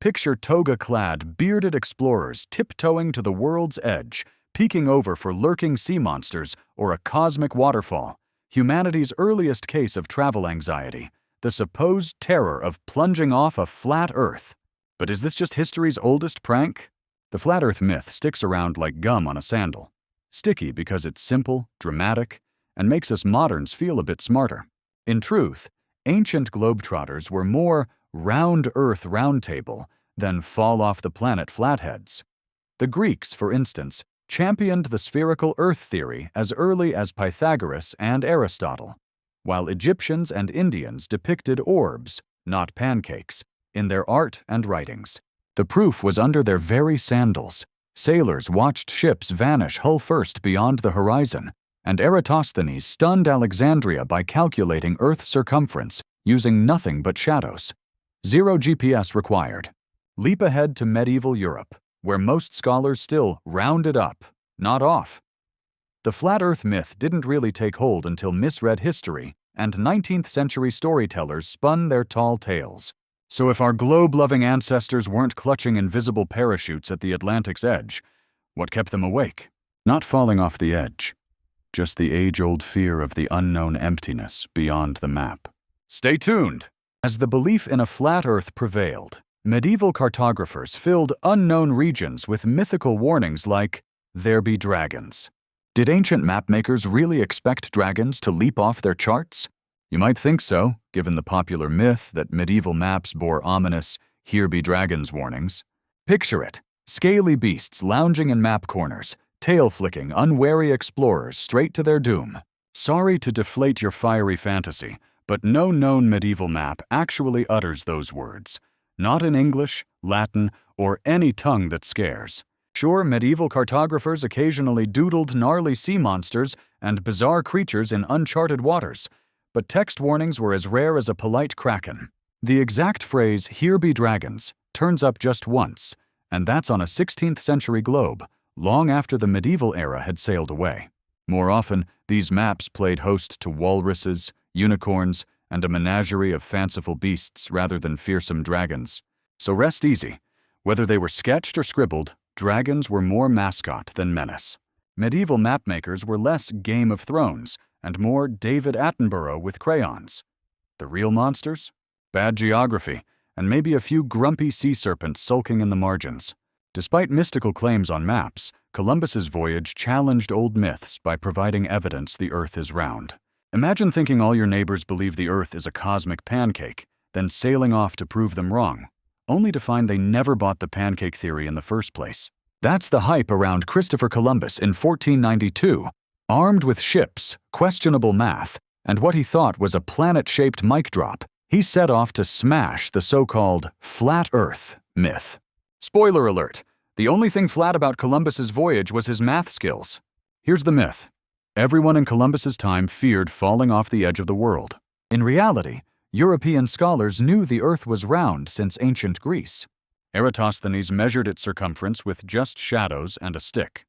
Picture toga-clad, bearded explorers tiptoeing to the world's edge, peeking over for lurking sea monsters or a cosmic waterfall. Humanity's earliest case of travel anxiety, the supposed terror of plunging off a flat Earth. But is this just history's oldest prank? The flat Earth myth sticks around like gum on a sandal. Sticky because it's simple, dramatic, and makes us moderns feel a bit smarter. In truth, ancient globetrotters were more round Earth roundtable than fall-off-the-planet flatheads. The Greeks, for instance, championed the spherical Earth theory as early as Pythagoras and Aristotle, while Egyptians and Indians depicted orbs, not pancakes, in their art and writings. The proof was under their very sandals. Sailors watched ships vanish hull first beyond the horizon, and Eratosthenes stunned Alexandria by calculating Earth's circumference using nothing but shadows. Zero GPS required. Leap ahead to medieval Europe, where most scholars still rounded up, not off. The flat Earth myth didn't really take hold until misread history and 19th century storytellers spun their tall tales. So if our globe-loving ancestors weren't clutching invisible parachutes at the Atlantic's edge, what kept them awake? Not falling off the edge, just the age-old fear of the unknown emptiness beyond the map. Stay tuned! As the belief in a flat Earth prevailed, medieval cartographers filled unknown regions with mythical warnings like, "There be dragons." Did ancient mapmakers really expect dragons to leap off their charts? You might think so, given the popular myth that medieval maps bore ominous, "Here be dragons" warnings. Picture it, scaly beasts lounging in map corners, tail-flicking unwary explorers straight to their doom. Sorry to deflate your fiery fantasy, but no known medieval map actually utters those words. Not in English, Latin, or any tongue that scares. Sure, medieval cartographers occasionally doodled gnarly sea monsters and bizarre creatures in uncharted waters, but text warnings were as rare as a polite kraken. The exact phrase, "Here be dragons," turns up just once, and that's on a 16th century globe, long after the medieval era had sailed away. More often, these maps played host to walruses, unicorns, and a menagerie of fanciful beasts rather than fearsome dragons. So rest easy. Whether they were sketched or scribbled, dragons were more mascot than menace. Medieval mapmakers were less Game of Thrones and more David Attenborough with crayons. The real monsters? Bad geography, and maybe a few grumpy sea serpents sulking in the margins. Despite mystical claims on maps, Columbus's voyage challenged old myths by providing evidence the Earth is round. Imagine thinking all your neighbors believe the Earth is a cosmic pancake, then sailing off to prove them wrong, only to find they never bought the pancake theory in the first place. That's the hype around Christopher Columbus in 1492. Armed with ships, questionable math, and what he thought was a planet-shaped mic drop, he set off to smash the so-called flat Earth myth. Spoiler alert, the only thing flat about Columbus's voyage was his math skills. Here's the myth. Everyone in Columbus's time feared falling off the edge of the world. In reality, European scholars knew the Earth was round since ancient Greece. Eratosthenes measured its circumference with just shadows and a stick.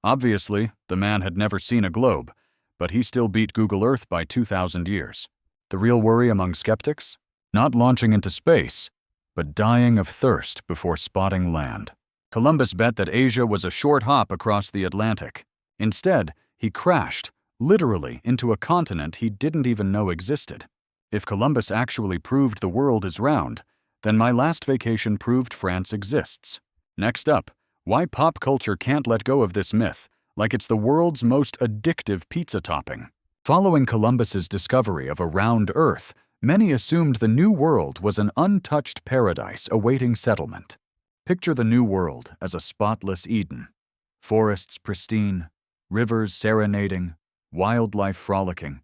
Obviously, the man had never seen a globe, but he still beat Google Earth by 2,000 years. The real worry among skeptics? Not launching into space, but dying of thirst before spotting land. Columbus bet that Asia was a short hop across the Atlantic. Instead, he crashed, literally, into a continent he didn't even know existed. If Columbus actually proved the world is round, then my last vacation proved France exists. Next up, why pop culture can't let go of this myth, like it's the world's most addictive pizza topping. Following Columbus's discovery of a round Earth, many assumed the New World was an untouched paradise awaiting settlement. Picture the New World as a spotless Eden. Forests pristine, rivers serenading, wildlife frolicking,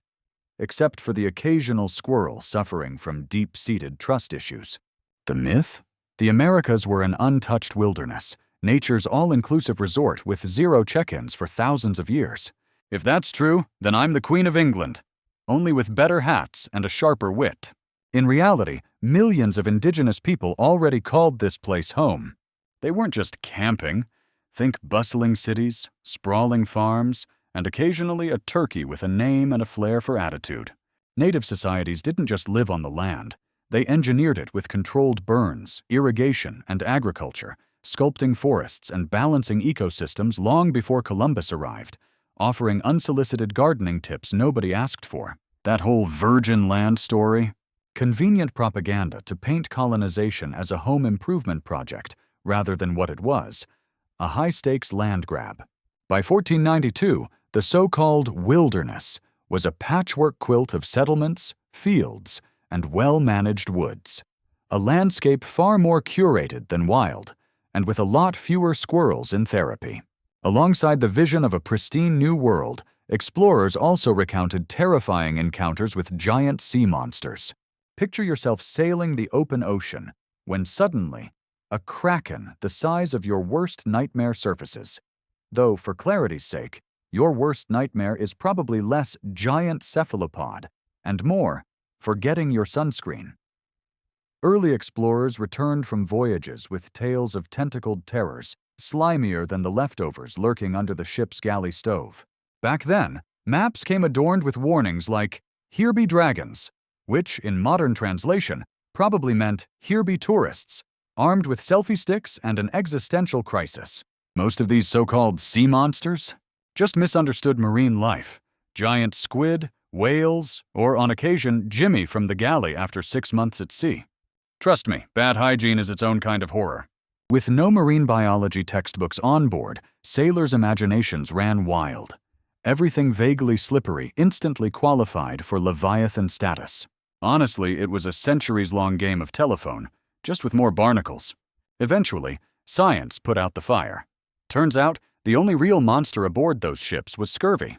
except for the occasional squirrel suffering from deep-seated trust issues. The myth? The Americas were an untouched wilderness, nature's all-inclusive resort with zero check-ins for thousands of years. If that's true, then I'm the Queen of England, only with better hats and a sharper wit. In reality, millions of indigenous people already called this place home. They weren't just camping. Think bustling cities, sprawling farms, and occasionally a turkey with a name and a flair for attitude. Native societies didn't just live on the land. They engineered it with controlled burns, irrigation, and agriculture, sculpting forests and balancing ecosystems long before Columbus arrived, offering unsolicited gardening tips nobody asked for. That whole virgin land story? Convenient propaganda to paint colonization as a home improvement project rather than what it was, a high-stakes land grab. By 1492, the so-called wilderness was a patchwork quilt of settlements, fields, and well-managed woods, a landscape far more curated than wild, and with a lot fewer squirrels in therapy. Alongside the vision of a pristine new world, explorers also recounted terrifying encounters with giant sea monsters. Picture yourself sailing the open ocean, when suddenly, a kraken the size of your worst nightmare surfaces. Though, for clarity's sake, your worst nightmare is probably less giant cephalopod and more forgetting your sunscreen. Early explorers returned from voyages with tales of tentacled terrors, slimier than the leftovers lurking under the ship's galley stove. Back then, maps came adorned with warnings like, "Here be dragons," which, in modern translation, probably meant, "Here be tourists," armed with selfie sticks and an existential crisis. Most of these so-called sea monsters? Just misunderstood marine life. Giant squid, whales, or on occasion, Jimmy from the galley after 6 months at sea. Trust me, bad hygiene is its own kind of horror. With no marine biology textbooks on board, sailors' imaginations ran wild. Everything vaguely slippery instantly qualified for Leviathan status. Honestly, it was a centuries-long game of telephone, just with more barnacles. Eventually, science put out the fire. Turns out, the only real monster aboard those ships was scurvy.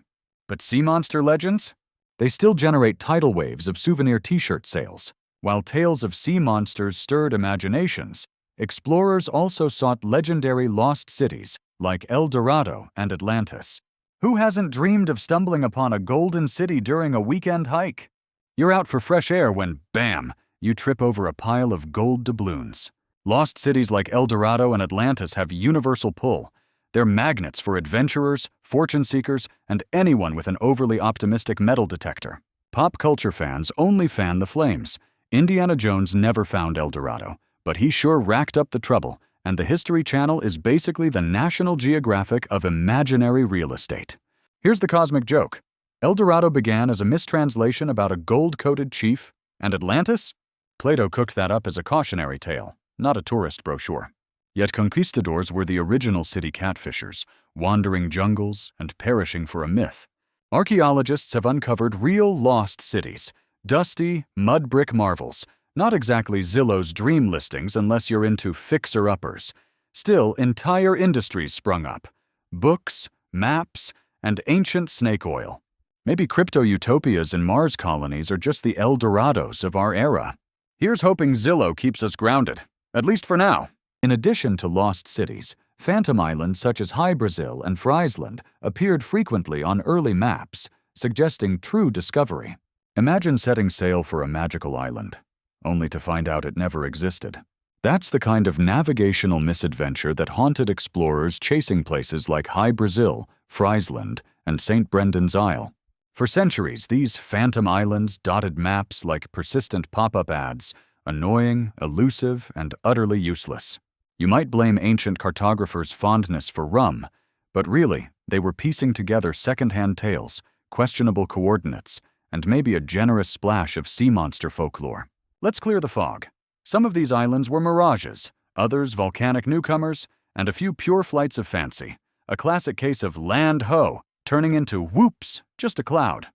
But sea monster legends? They still generate tidal waves of souvenir t-shirt sales. While tales of sea monsters stirred imaginations, explorers also sought legendary lost cities like El Dorado and Atlantis. Who hasn't dreamed of stumbling upon a golden city during a weekend hike? You're out for fresh air when, bam, you trip over a pile of gold doubloons. Lost cities like El Dorado and Atlantis have universal pull. They're magnets for adventurers, fortune seekers, and anyone with an overly optimistic metal detector. Pop culture fans only fan the flames. Indiana Jones never found El Dorado, but he sure racked up the trouble, and the History Channel is basically the National Geographic of imaginary real estate. Here's the cosmic joke. El Dorado began as a mistranslation about a gold-coated chief, and Atlantis? Plato cooked that up as a cautionary tale, not a tourist brochure. Yet conquistadors were the original city catfishers, wandering jungles and perishing for a myth. Archaeologists have uncovered real lost cities, dusty, mud-brick marvels, not exactly Zillow's dream listings unless you're into fixer-uppers. Still, entire industries sprung up. Books, maps, and ancient snake oil. Maybe crypto-utopias and Mars colonies are just the El Dorados of our era. Here's hoping Zillow keeps us grounded, at least for now. In addition to lost cities, phantom islands such as High Brazil and Friesland appeared frequently on early maps, suggesting true discovery. Imagine setting sail for a magical island, only to find out it never existed. That's the kind of navigational misadventure that haunted explorers chasing places like High Brazil, Friesland, and St. Brendan's Isle. For centuries, these phantom islands dotted maps like persistent pop-up ads, annoying, elusive, and utterly useless. You might blame ancient cartographers' fondness for rum, but really, they were piecing together second-hand tales, questionable coordinates, and maybe a generous splash of sea monster folklore. Let's clear the fog. Some of these islands were mirages, others volcanic newcomers, and a few pure flights of fancy. A classic case of land ho, turning into whoops, just a cloud.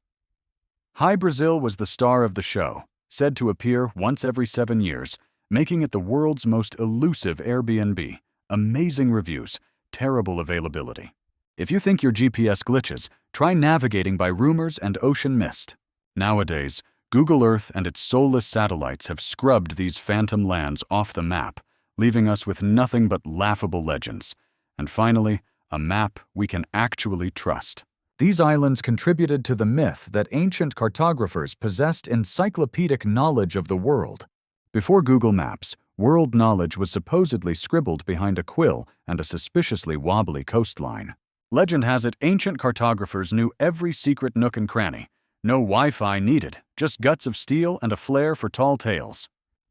High Brazil was the star of the show, said to appear once every 7 years, making it the world's most elusive Airbnb. Amazing reviews, terrible availability. If you think your GPS glitches, try navigating by rumors and ocean mist. Nowadays, Google Earth and its soulless satellites have scrubbed these phantom lands off the map, leaving us with nothing but laughable legends. And finally, a map we can actually trust. These islands contributed to the myth that ancient cartographers possessed encyclopedic knowledge of the world. Before Google Maps, world knowledge was supposedly scribbled behind a quill and a suspiciously wobbly coastline. Legend has it ancient cartographers knew every secret nook and cranny. No Wi-Fi needed, just guts of steel and a flair for tall tales.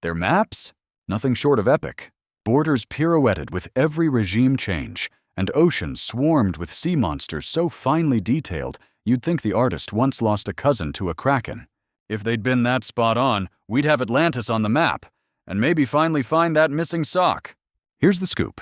Their maps? Nothing short of epic. Borders pirouetted with every regime change, and oceans swarmed with sea monsters so finely detailed you'd think the artist once lost a cousin to a kraken. If they'd been that spot on, we'd have Atlantis on the map, and maybe finally find that missing sock. Here's the scoop.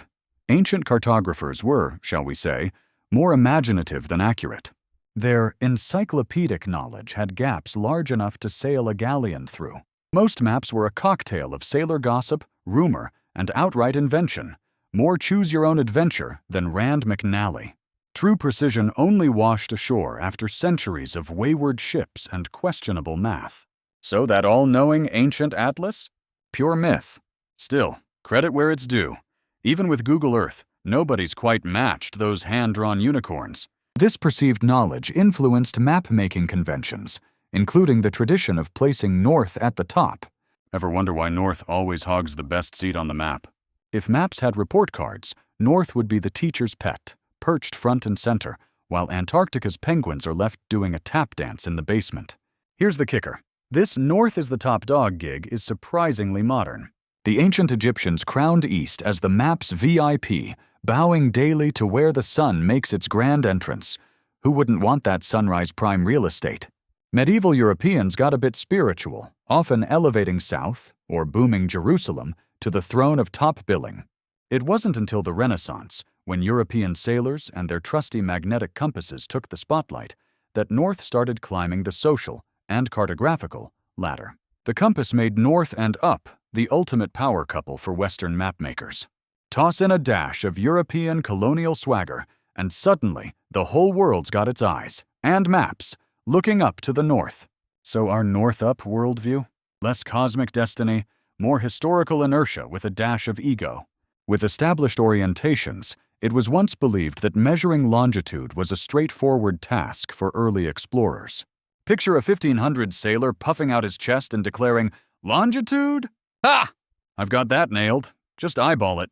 Ancient cartographers were, shall we say, more imaginative than accurate. Their encyclopedic knowledge had gaps large enough to sail a galleon through. Most maps were a cocktail of sailor gossip, rumor, and outright invention, more choose-your-own-adventure than Rand McNally. True precision only washed ashore after centuries of wayward ships and questionable math. So that all-knowing ancient atlas? Pure myth. Still, credit where it's due. Even with Google Earth, nobody's quite matched those hand-drawn unicorns. This perceived knowledge influenced map-making conventions, including the tradition of placing north at the top. Ever wonder why north always hogs the best seat on the map? If maps had report cards, north would be the teacher's pet, perched front and center, while Antarctica's penguins are left doing a tap dance in the basement. Here's the kicker. This north is the top dog gig is surprisingly modern. The ancient Egyptians crowned east as the map's VIP, bowing daily to where the sun makes its grand entrance. Who wouldn't want that sunrise prime real estate? Medieval Europeans got a bit spiritual, often elevating south, or booming Jerusalem, to the throne of top billing. It wasn't until the Renaissance, when European sailors and their trusty magnetic compasses took the spotlight, that north started climbing the social and cartographical ladder. The compass made north and up the ultimate power couple for Western mapmakers. Toss in a dash of European colonial swagger, and suddenly the whole world's got its eyes, and maps, looking up to the north. So our north-up worldview? Less cosmic destiny, more historical inertia with a dash of ego. With established orientations, it was once believed that measuring longitude was a straightforward task for early explorers. Picture a 1500s sailor puffing out his chest and declaring, "Longitude? Ha! I've got that nailed. Just eyeball it."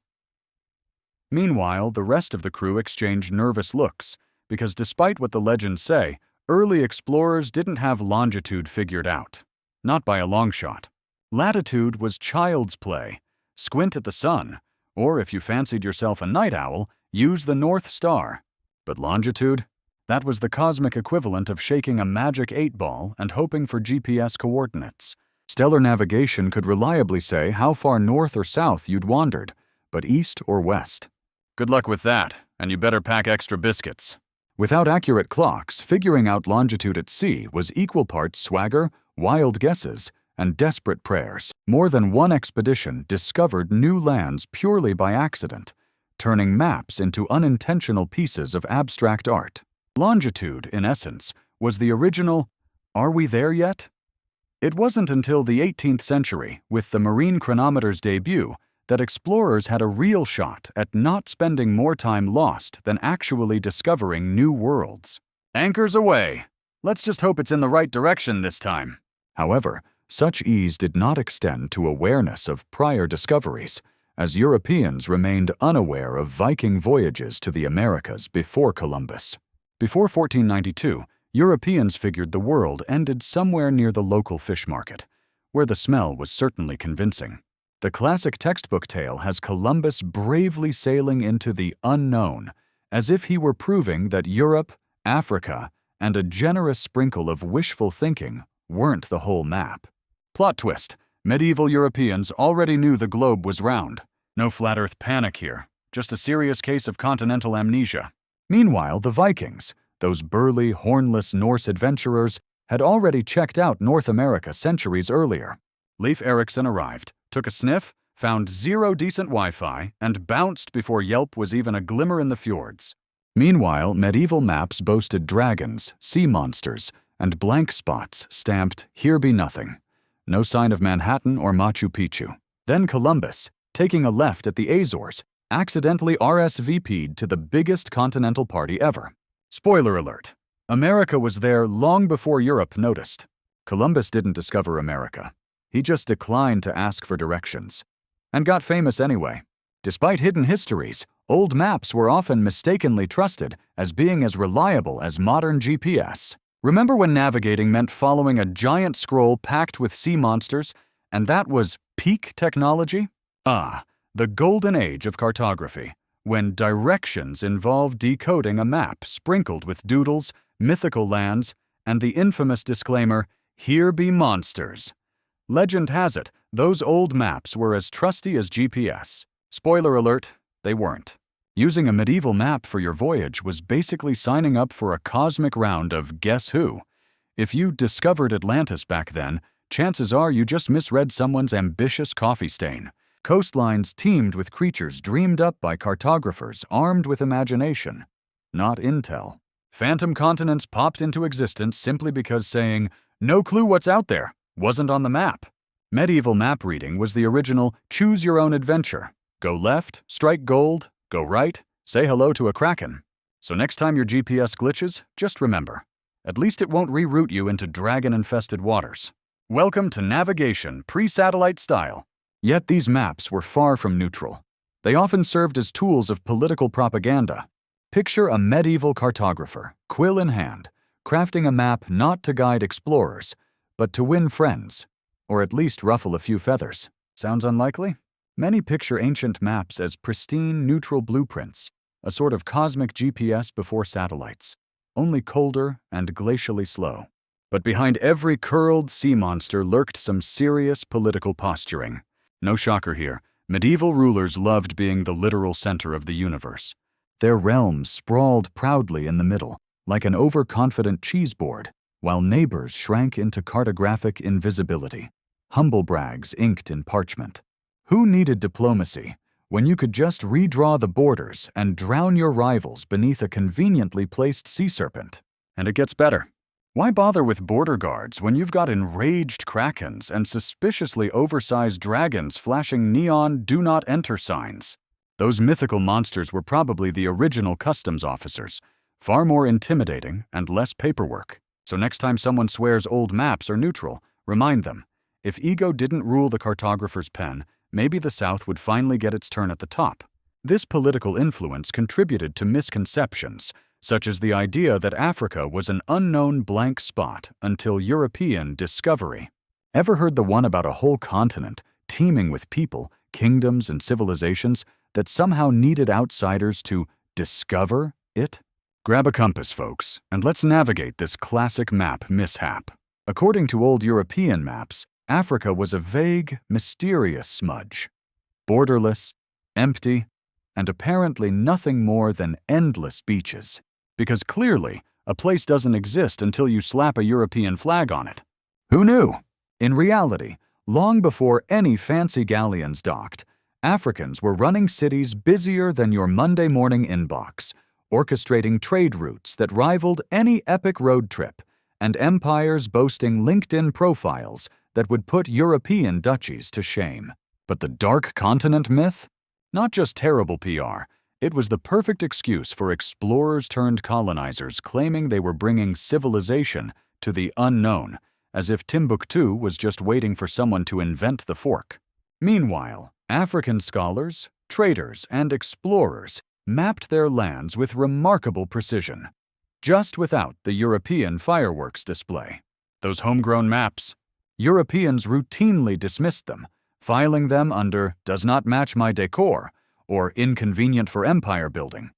Meanwhile, the rest of the crew exchanged nervous looks, because despite what the legends say, early explorers didn't have longitude figured out. Not by a long shot. Latitude was child's play. Squint at the sun, or if you fancied yourself a night owl, use the North Star. But longitude? That was the cosmic equivalent of shaking a magic 8-ball and hoping for GPS coordinates. Stellar navigation could reliably say how far north or south you'd wandered, but east or west. Good luck with that, and you better pack extra biscuits. Without accurate clocks, figuring out longitude at sea was equal parts swagger, wild guesses, and desperate prayers. More than one expedition discovered new lands purely by accident, turning maps into unintentional pieces of abstract art. Longitude, in essence, was the original, "Are we there yet?" It wasn't until the 18th century, with the marine chronometer's debut, that explorers had a real shot at not spending more time lost than actually discovering new worlds. Anchors away! Let's just hope it's in the right direction this time. However, such ease did not extend to awareness of prior discoveries, as Europeans remained unaware of Viking voyages to the Americas before Columbus. Before 1492, Europeans figured the world ended somewhere near the local fish market, where the smell was certainly convincing. The classic textbook tale has Columbus bravely sailing into the unknown, as if he were proving that Europe, Africa, and a generous sprinkle of wishful thinking weren't the whole map. Plot twist: medieval Europeans already knew the globe was round. No flat earth panic here, just a serious case of continental amnesia. Meanwhile, the Vikings, those burly, hornless Norse adventurers, had already checked out North America centuries earlier. Leif Erikson arrived, took a sniff, found zero decent Wi-Fi, and bounced before Yelp was even a glimmer in the fjords. Meanwhile, medieval maps boasted dragons, sea monsters, and blank spots stamped, "Here be nothing." No sign of Manhattan or Machu Picchu. Then Columbus, taking a left at the Azores, accidentally RSVP'd to the biggest continental party ever. Spoiler alert: America was there long before Europe noticed. Columbus didn't discover America. He just declined to ask for directions. And got famous anyway. Despite hidden histories, old maps were often mistakenly trusted as being as reliable as modern GPS. Remember when navigating meant following a giant scroll packed with sea monsters, and that was Peak technology? Ah, the golden age of cartography, when directions involved decoding a map sprinkled with doodles, mythical lands, and the infamous disclaimer, "Here be monsters." Legend has it, those old maps were as trusty as GPS. Spoiler alert, they weren't. Using a medieval map for your voyage was basically signing up for a cosmic round of Guess Who. If you discovered Atlantis back then, chances are you just misread someone's ambitious coffee stain. Coastlines teemed with creatures dreamed up by cartographers armed with imagination, not intel. Phantom continents popped into existence simply because saying, "No clue what's out there," wasn't on the map. Medieval map reading was the original choose your own adventure. Go left, strike gold, go right, say hello to a kraken. So next time your GPS glitches, just remember, at least it won't reroute you into dragon-infested waters. Welcome to navigation pre-satellite style. Yet these maps were far from neutral. They often served as tools of political propaganda. Picture a medieval cartographer, quill in hand, crafting a map not to guide explorers, but to win friends, or at least ruffle a few feathers. Sounds unlikely? Many picture ancient maps as pristine, neutral blueprints, a sort of cosmic GPS before satellites, only colder and glacially slow. But behind every curled sea monster lurked some serious political posturing. No shocker here, medieval rulers loved being the literal center of the universe. Their realms sprawled proudly in the middle, like an overconfident cheese board, while neighbors shrank into cartographic invisibility, humble brags inked in parchment. Who needed diplomacy when you could just redraw the borders and drown your rivals beneath a conveniently placed sea serpent? And it gets better. Why bother with border guards when you've got enraged krakens and suspiciously oversized dragons flashing neon "Do Not Enter" signs? Those mythical monsters were probably the original customs officers, far more intimidating and less paperwork. So next time someone swears old maps are neutral, remind them, if ego didn't rule the cartographer's pen, maybe the South would finally get its turn at the top. This political influence contributed to misconceptions, such as the idea that Africa was an unknown blank spot until European discovery. Ever heard the one about a whole continent teeming with people, kingdoms, and civilizations that somehow needed outsiders to discover it? Grab a compass, folks, and let's navigate this classic map mishap. According to old European maps, Africa was a vague, mysterious smudge. Borderless, empty, and apparently nothing more than endless beaches. Because clearly, a place doesn't exist until you slap a European flag on it. Who knew? In reality, long before any fancy galleons docked, Africans were running cities busier than your Monday morning inbox, orchestrating trade routes that rivaled any epic road trip, and empires boasting LinkedIn profiles that would put European duchies to shame. But the dark continent myth? Not just terrible PR, it was the perfect excuse for explorers turned colonizers claiming they were bringing civilization to the unknown, as if Timbuktu was just waiting for someone to invent the fork. Meanwhile, African scholars, traders, and explorers mapped their lands with remarkable precision, just without the European fireworks display. Those homegrown maps, Europeans routinely dismissed them, filing them under "does not match my decor" or "inconvenient for empire building."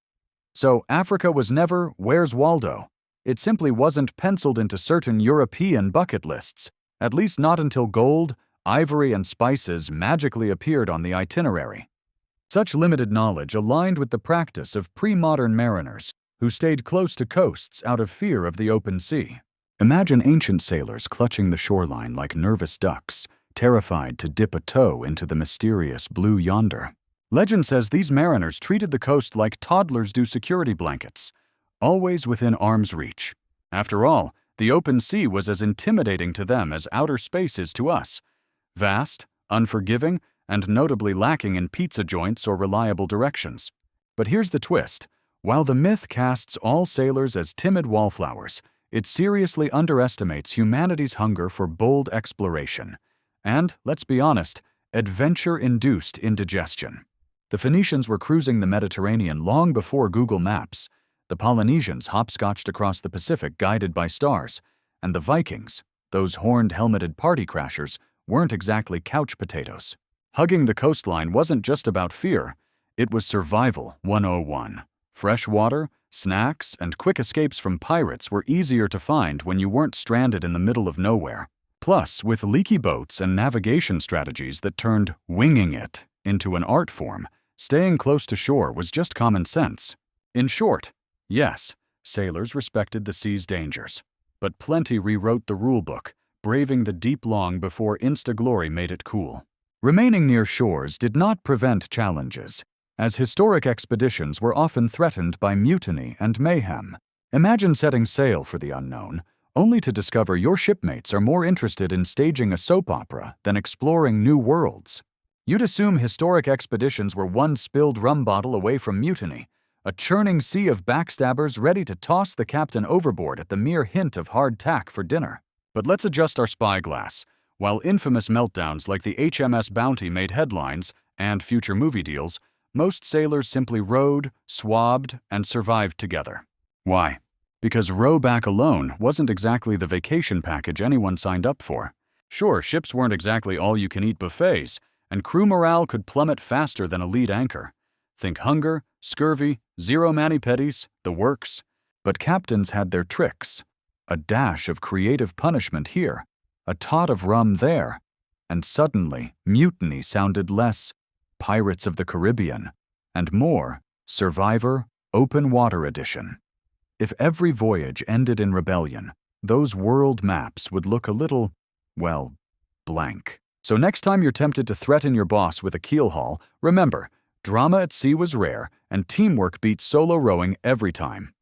So Africa was never "Where's Waldo?" It simply wasn't penciled into certain European bucket lists, at least not until gold, ivory, and spices magically appeared on the itinerary. Such limited knowledge aligned with the practice of pre-modern mariners who stayed close to coasts out of fear of the open sea. Imagine ancient sailors clutching the shoreline like nervous ducks, terrified to dip a toe into the mysterious blue yonder. Legend says these mariners treated the coast like toddlers do security blankets, always within arm's reach. After all, the open sea was as intimidating to them as outer space is to us. Vast, unforgiving, and notably lacking in pizza joints or reliable directions. But here's the twist. While the myth casts all sailors as timid wallflowers, it seriously underestimates humanity's hunger for bold exploration. And, let's be honest, adventure-induced indigestion. The Phoenicians were cruising the Mediterranean long before Google Maps. The Polynesians hopscotched across the Pacific guided by stars. And the Vikings, those horned helmeted party crashers, weren't exactly couch potatoes. Hugging the coastline wasn't just about fear, it was survival 101. Fresh water, snacks, and quick escapes from pirates were easier to find when you weren't stranded in the middle of nowhere. Plus, with leaky boats and navigation strategies that turned winging it into an art form, staying close to shore was just common sense. In short, yes, sailors respected the sea's dangers, but plenty rewrote the rulebook, braving the deep long before insta-glory made it cool. Remaining near shores did not prevent challenges, as historic expeditions were often threatened by mutiny and mayhem. Imagine setting sail for the unknown, only to discover your shipmates are more interested in staging a soap opera than exploring new worlds. You'd assume historic expeditions were one spilled rum bottle away from mutiny, a churning sea of backstabbers ready to toss the captain overboard at the mere hint of hardtack for dinner. But let's adjust our spyglass. While infamous meltdowns like the HMS Bounty made headlines and future movie deals, most sailors simply rowed, swabbed, and survived together. Why? Because row back alone wasn't exactly the vacation package anyone signed up for. Sure, ships weren't exactly all-you-can-eat buffets, and crew morale could plummet faster than a lead anchor. Think hunger, scurvy, zero mani-pedis, the works. But captains had their tricks. A dash of creative punishment here, a tot of rum there, and suddenly mutiny sounded less Pirates of the Caribbean and more Survivor Open Water Edition. If every voyage ended in rebellion, those world maps would look a little, well, blank. So next time you're tempted to threaten your boss with a keel haul, remember, drama at sea was rare and teamwork beat solo rowing every time.